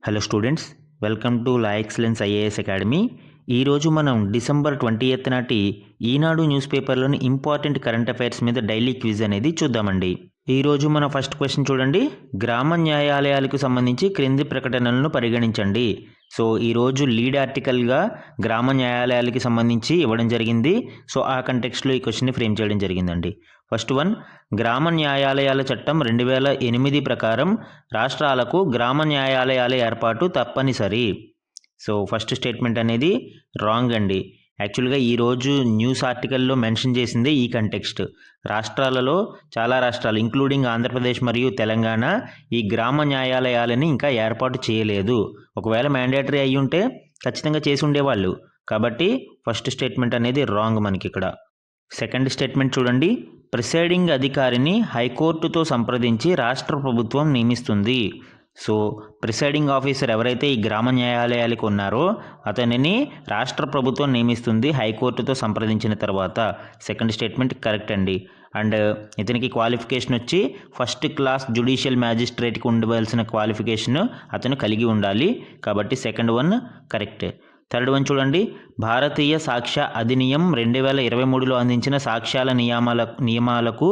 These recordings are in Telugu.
Hello students, welcome to law excellence IAS academy. ఈరోజు మనం డిసెంబర్ 20th నాటి ఈనాడు న్యూస్ పేపర్లోని ఇంపార్టెంట్ కరెంట్ అఫైర్స్ మీద డైలీ క్విజ్ అనేది చూద్దామండి. ఈరోజు మన ఫస్ట్ క్వశ్చన్ చూడండి. గ్రామ న్యాయాలయాలకు సంబంధించి క్రింది ప్రకటనలను పరిగణించండి. సో ఈరోజు లీడ్ ఆర్టికల్గా గ్రామ న్యాయాలయాలకి సంబంధించి ఇవ్వడం జరిగింది. సో ఆ కంటెక్స్ట్లో ఈ క్వశ్చన్ని ఫ్రేమ్ చేయడం జరిగిందండి. ఫస్ట్ వన్, గ్రామ న్యాయాలయాల చట్టం 2008 ప్రకారం రాష్ట్రాలకు గ్రామ న్యాయాలయాల ఏర్పాటు తప్పనిసరి. సో ఫస్ట్ స్టేట్మెంట్ అనేది రాంగ్ అండి. యాక్చువల్గా ఈరోజు న్యూస్ ఆర్టికల్లో మెన్షన్ చేసిందే ఈ కంటెక్స్ట్. రాష్ట్రాలలో చాలా రాష్ట్రాలు ఇంక్లూడింగ్ ఆంధ్రప్రదేశ్ మరియు తెలంగాణ ఈ గ్రామ న్యాయాలయాలని ఇంకా ఏర్పాటు చేయలేదు. ఒకవేళ మ్యాండేటరీ అయ్యి ఉంటే ఖచ్చితంగా చేసి ఉండేవాళ్ళు. కాబట్టి ఫస్ట్ స్టేట్మెంట్ అనేది రాంగ్ మనకి ఇక్కడ. సెకండ్ స్టేట్మెంట్ చూడండి. ప్రిసైడింగ్ అధికారిని హైకోర్టుతో సంప్రదించి రాష్ట్ర ప్రభుత్వం నియమిస్తుంది. సో ప్రిసైడింగ్ ఆఫీసర్ ఎవరైతే ఈ గ్రామ న్యాయాలయాలకు ఉన్నారో అతనిని రాష్ట్ర ప్రభుత్వం నియమిస్తుంది హైకోర్టుతో సంప్రదించిన తర్వాత. సెకండ్ స్టేట్మెంట్ కరెక్ట్ అండి. అండ్ ఇతనికి క్వాలిఫికేషన్ వచ్చి ఫస్ట్ క్లాస్ జ్యుడిషియల్ మ్యాజిస్ట్రేట్కి ఉండవలసిన క్వాలిఫికేషన్ అతను కలిగి ఉండాలి. కాబట్టి second one correct. Third one చూడండి. భారతీయ సాక్ష్య అధినియం 2023లో అందించిన సాక్ష్యాల నియమాలకు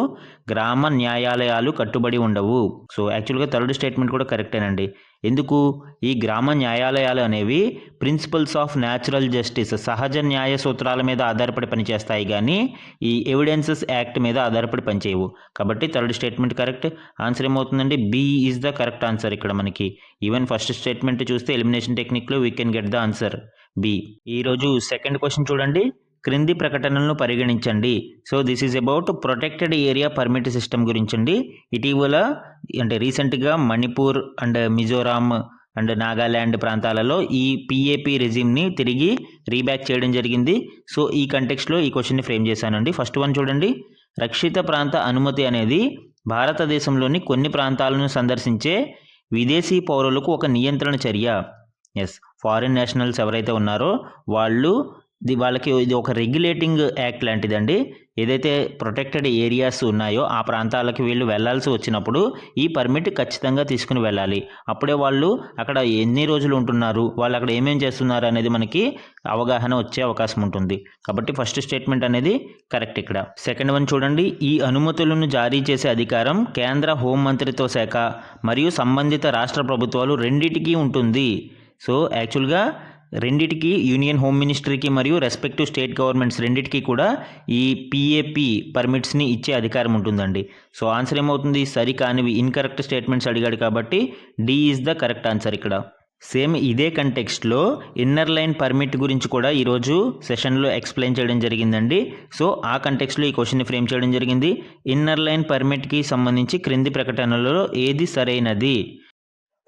గ్రామ న్యాయాలయాలు కట్టుబడి ఉండవు. సో యాక్చువల్గా థర్డ్ స్టేట్మెంట్ కూడా కరెక్టేనండి. ఎందుకు? ఈ గ్రామ న్యాయాలయాలు అనేవి ప్రిన్సిపల్స్ ఆఫ్ న్యాచురల్ జస్టిస్ సహజ న్యాయ సూత్రాల మీద ఆధారపడి పనిచేస్తాయి, కానీ ఈ ఎవిడెన్సెస్ యాక్ట్ మీద ఆధారపడి పనిచేయవు. కాబట్టి థర్డ్ స్టేట్మెంట్ కరెక్ట్. ఆన్సర్ ఏమవుతుందండి? B is the correct answer ఇక్కడ మనకి. ఈవెన్ ఫస్ట్ స్టేట్మెంట్ చూస్తే ఎలిమినేషన్ టెక్నిక్లో we can get the answer B. ఈరోజు సెకండ్ క్వశ్చన్ చూడండి. క్రింది ప్రకటనలను పరిగణించండి. So this is about protected area permit system గురించండి. ఇటీవల అంటే రీసెంట్గా మణిపూర్ అండ్ మిజోరాం అండ్ నాగాల్యాండ్ ప్రాంతాలలో ఈ పిఏపి రెజిమ్ని తిరిగి రీబ్యాక్ చేయడం జరిగింది. సో ఈ కంటెక్స్ట్లో ఈ క్వశ్చన్ని ఫ్రేమ్ చేశానండి. ఫస్ట్ వన్ చూడండి. రక్షిత ప్రాంత అనుమతి అనేది భారతదేశంలోని కొన్ని ప్రాంతాలను సందర్శించే విదేశీ పౌరులకు ఒక నియంత్రణ చర్య. ఎస్, ఫారిన్ నేషనల్స్ ఎవరైతే ఉన్నారో వాళ్ళకి ఇది ఒక రెగ్యులేటింగ్ యాక్ట్ లాంటిదండి. ఏదైతే ప్రొటెక్టెడ్ ఏరియాస్ ఉన్నాయో ఆ ప్రాంతాలకు వీళ్ళు వెళ్లాల్సి వచ్చినప్పుడు ఈ పర్మిట్ ఖచ్చితంగా తీసుకుని వెళ్ళాలి. అప్పుడే వాళ్ళు అక్కడ ఎన్ని రోజులు ఉంటున్నారు, వాళ్ళు అక్కడ ఏమేం చేస్తున్నారు అనేది మనకి అవగాహన వచ్చే అవకాశం ఉంటుంది. కాబట్టి ఫస్ట్ స్టేట్మెంట్ అనేది కరెక్ట్ ఇక్కడ. సెకండ్ వన్ చూడండి. ఈ అనుమతులను జారీ చేసే అధికారం కేంద్ర హోంమంత్రిత్వ శాఖ మరియు సంబంధిత రాష్ట్ర ప్రభుత్వాలు రెండింటికి ఉంటుంది. సో యాక్చువల్గా రెండిటికి, యూనియన్ హోమ్ మినిస్ట్రీకి మరియు రెస్పెక్టివ్ స్టేట్ గవర్నమెంట్స్ రెండిటికి కూడా ఈ పిఏపి పర్మిట్స్ని ఇచ్చే అధికారం ఉంటుందండి. సో ఆన్సర్ ఏమవుతుంది? సరికానివి ఇన్కరెక్ట్ స్టేట్మెంట్స్ అడిగాడు కాబట్టి D is the correct answer ఇక్కడ. సేమ్ ఇదే కంటెక్స్ట్లో ఇన్నర్ లైన్ పర్మిట్ గురించి కూడా ఈరోజు సెషన్లో ఎక్స్ప్లెయిన్ చేయడం జరిగిందండి. సో ఆ కంటెక్స్ట్లో ఈ క్వశ్చన్ని ఫ్రేమ్ చేయడం జరిగింది. ఇన్నర్ లైన్ పర్మిట్కి సంబంధించి క్రింది ప్రకటనలలో ఏది సరైనది?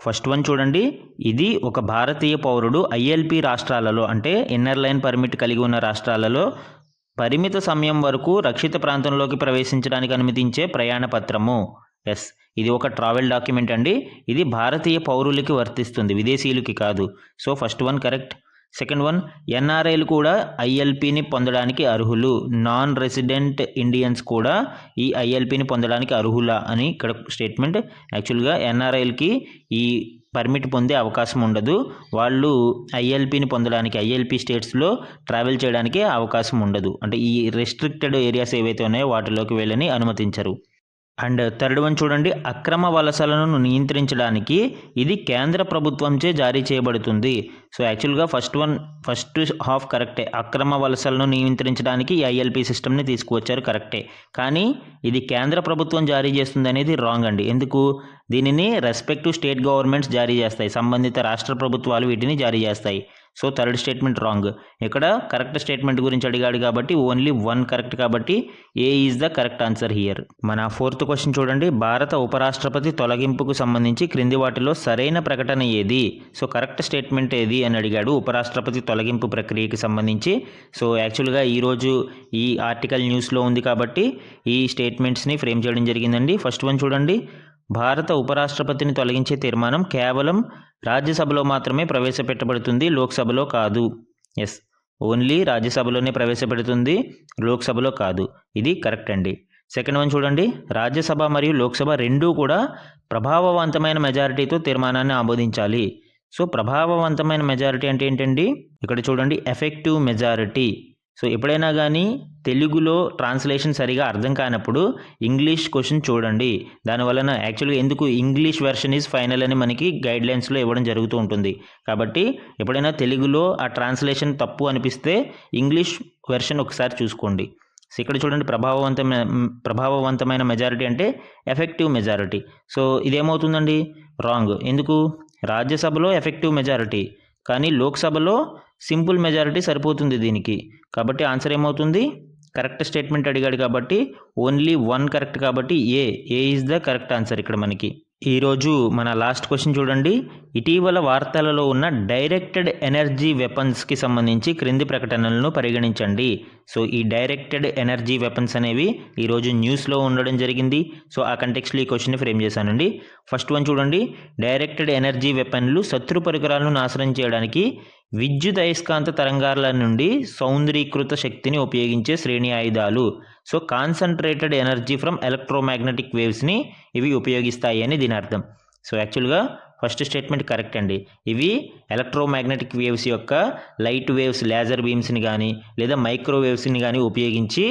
ఫస్ట్ వన్ చూడండి. ఇది ఒక భారతీయ పౌరుడు ఐఎల్పి రాష్ట్రాలలో అంటే ఇన్నర్ లైన్ పర్మిట్ కలిగి ఉన్న రాష్ట్రాలలో పరిమిత సమయం వరకు రక్షిత ప్రాంతంలోకి ప్రవేశించడానికి అనుమతించే ప్రయాణ పత్రము. ఎస్, ఇది ఒక ట్రావెల్ డాక్యుమెంట్ అండి. ఇది భారతీయ పౌరులకి వర్తిస్తుంది, విదేశీయులకి కాదు. So first one correct. Second one, ఎన్ఆర్ఐలు కూడా ఐఎల్పిని పొందడానికి అర్హులు. నాన్ రెసిడెంట్ ఇండియన్స్ కూడా ఈ ఐఎల్పిని పొందడానికి అర్హులా అని ఇక్కడ స్టేట్మెంట్. యాక్చువల్గా ఎన్ఆర్ఐలకి ఈ పర్మిట్ పొందే అవకాశం ఉండదు. వాళ్ళు ఐఎల్పిని పొందడానికి ఐఎల్పి స్టేట్స్లో ట్రావెల్ చేయడానికి అవకాశం ఉండదు. అంటే ఈ రెస్ట్రిక్టెడ్ ఏరియాస్ ఏవైతే ఉన్నాయో వాటిలోకి వెళ్ళని అనుమతించరు. అండ్ థర్డ్ వన్ చూడండి. అక్రమ వలసలను నియంత్రించడానికి ఇది కేంద్ర ప్రభుత్వంచే జారీ చేయబడుతుంది. సో యాక్చువల్గా ఫస్ట్ హాఫ్ కరెక్టే. అక్రమ వలసలను నియంత్రించడానికి ఈ ఐఎల్పి సిస్టమ్ని తీసుకువచ్చారు, కరెక్టే. కానీ ఇది కేంద్ర ప్రభుత్వం జారీ చేస్తుంది అనేది రాంగ్ అండి. ఎందుకు? దీనిని రెస్పెక్టివ్ స్టేట్ గవర్నమెంట్స్ జారీ చేస్తాయి, సంబంధిత రాష్ట్ర ప్రభుత్వాలు వీటిని జారీ చేస్తాయి. So third statement wrong. ఇక్కడ కరెక్ట్ స్టేట్మెంట్ గురించి అడిగాడు కాబట్టి ఓన్లీ వన్ కరెక్ట్, కాబట్టి A is the correct answer here. మన ఫోర్త్ క్వశ్చన్ చూడండి. భారత ఉపరాష్ట్రపతి తొలగింపుకు సంబంధించి క్రింది వాటిలో సరైన ప్రకటన ఏది? సో కరెక్ట్ స్టేట్మెంట్ ఏది అని అడిగాడు ఉపరాష్ట్రపతి తొలగింపు ప్రక్రియకి సంబంధించి. సో యాక్చువల్గా ఈరోజు ఈ ఆర్టికల్ న్యూస్లో ఉంది కాబట్టి ఈ స్టేట్మెంట్స్ని ఫ్రేమ్ చేయడం జరిగిందండి. ఫస్ట్ వన్ చూడండి. భారత ఉపరాష్ట్రపతిని తొలగించే తీర్మానం కేవలం రాజ్యసభలో మాత్రమే ప్రవేశపెట్టబడుతుంది, లోక్సభలో కాదు. ఎస్, ఓన్లీ రాజ్యసభలోనే ప్రవేశపెడుతుంది, లోక్సభలో కాదు. ఇది కరెక్ట్ అండి. సెకండ్ వన్ చూడండి. రాజ్యసభ మరియు లోక్సభ రెండూ కూడా ప్రభావవంతమైన మెజారిటీతో తీర్మానాన్ని ఆమోదించాలి. సో ప్రభావవంతమైన మెజారిటీ అంటే ఏంటండి, ఇక్కడ చూడండి ఎఫెక్టివ్ మెజారిటీ. సో ఎప్పుడైనా కానీ తెలుగులో ట్రాన్స్లేషన్ సరిగా అర్థం కానప్పుడు ఇంగ్లీష్ క్వశ్చన్ చూడండి. దానివలన యాక్చువల్గా ఎందుకు ఇంగ్లీష్ వెర్షన్ ఈజ్ ఫైనల్ అని మనకి గైడ్లైన్స్లో ఇవ్వడం జరుగుతూ ఉంటుంది. కాబట్టి ఎప్పుడైనా తెలుగులో ఆ ట్రాన్స్లేషన్ తప్పు అనిపిస్తే ఇంగ్లీష్ వెర్షన్ ఒకసారి చూసుకోండి. సో ఇక్కడ చూడండి ప్రభావవంతమైన మెజారిటీ అంటే ఎఫెక్టివ్ మెజారిటీ. సో ఇదేమవుతుందండి, రాంగ్. ఎందుకు, రాజ్యసభలో ఎఫెక్టివ్ మెజారిటీ కానీ లోక్సభలో సింపుల్ మెజారిటీ సరిపోతుంది దీనికి. కాబట్టి ఆన్సర్ ఏమవుతుంది, కరెక్ట్ స్టేట్మెంట్ అడిగాడు కాబట్టి ఓన్లీ 1 కరెక్ట్, కాబట్టి A is the correct answer ఇక్కడ మనకి. ఈరోజు మన లాస్ట్ క్వశ్చన్ చూడండి. ఇటీవల వార్తలలో ఉన్న డైరెక్టెడ్ ఎనర్జీ వెపన్స్కి సంబంధించి క్రింది ప్రకటనలను పరిగణించండి. సో ఈ డైరెక్టెడ్ ఎనర్జీ వెపన్స్ అనేవి ఈరోజు న్యూస్లో ఉండడం జరిగింది. సో ఆ కంటెక్స్లో ఈ క్వశ్చన్ని ఫ్రేమ్ చేశానండి. ఫస్ట్ వన్ చూడండి, డైరెక్టెడ్ ఎనర్జీ వెపన్లు శత్రు పరికరాలను నాశనం చేయడానికి విద్యుత్ అయస్కాంత తరంగాల నుండి సౌందరీకృత శక్తిని ఉపయోగించే శ్రేణి ఆయుధాలు. So concentrated energy from electromagnetic వేవ్స్ని ఇవి ఉపయోగిస్తాయి అని దీని అర్థం. సో యాక్చువల్గా ఫస్ట్ స్టేట్మెంట్ కరెక్ట్ అండి. ఇవి ఎలక్ట్రోమాగ్నెటిక్ వేవ్స్ యొక్క లైట్ వేవ్స్, లేజర్ బీమ్స్ని కానీ లేదా మైక్రోవేవ్స్ని కానీ ఉపయోగించి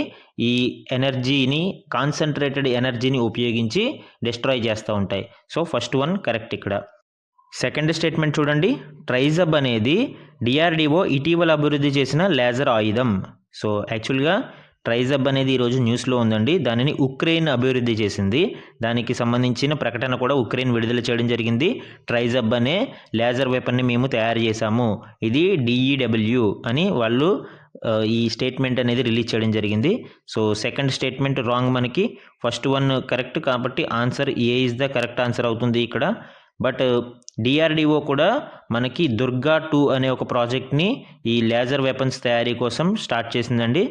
ఈ ఎనర్జీని, కాన్సన్ట్రేటెడ్ ఎనర్జీని ఉపయోగించి డిస్ట్రాయ్ చేస్తూ ఉంటాయి. సో ఫస్ట్ వన్ కరెక్ట్ ఇక్కడ. సెకండ్ స్టేట్మెంట్ చూడండి, ట్రైజబ్ అనేది డిఆర్డిఓ ఇటీవల అభివృద్ధి చేసిన లేజర్ ఆయుధం. సో యాక్చువల్గా ట్రైజబ్ అనేది ఈరోజు న్యూస్లో ఉందండి. దానిని ఉక్రెయిన్ అభివృద్ధి చేసింది. దానికి సంబంధించిన ప్రకటన కూడా ఉక్రెయిన్ విడుదల చేయడం జరిగింది. ట్రైజబ్ అనే లేజర్ వెపన్ని మేము తయారు చేశాము, ఇది DEW అని వాళ్ళు ఈ స్టేట్మెంట్ అనేది రిలీజ్ చేయడం జరిగింది. సో సెకండ్ స్టేట్మెంట్ రాంగ్ మనకి. ఫస్ట్ వన్ కరెక్ట్ కాబట్టి answer A is the correct answer అవుతుంది ఇక్కడ. బట్ డిఆర్డిఓ కూడా మనకి దుర్గా 2 అనే ఒక ప్రాజెక్ట్ని ఈ లేజర్ వెపన్స్ తయారీ కోసం స్టార్ట్ చేసిందండి.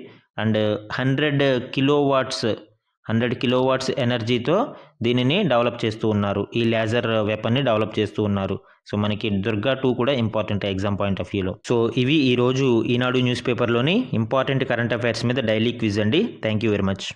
అండ్ 100 కిలోవాట్స్ ఎనర్జీతో దీనిని డెవలప్ చేస్తూ ఉన్నారు, ఈ లేజర్ వెపన్ని డెవలప్ చేస్తూ ఉన్నారు. సో మనకి దుర్గా 2 కూడా ఇంపార్టెంట్ ఎగ్జామ్ పాయింట్ ఆఫ్ వ్యూలో. సో ఇవి ఈరోజు ఈనాడు న్యూస్ పేపర్లోని ఇంపార్టెంట్ కరెంట్ అఫైర్స్ మీద డైలీ క్విజ్ అండి. Thank you very much.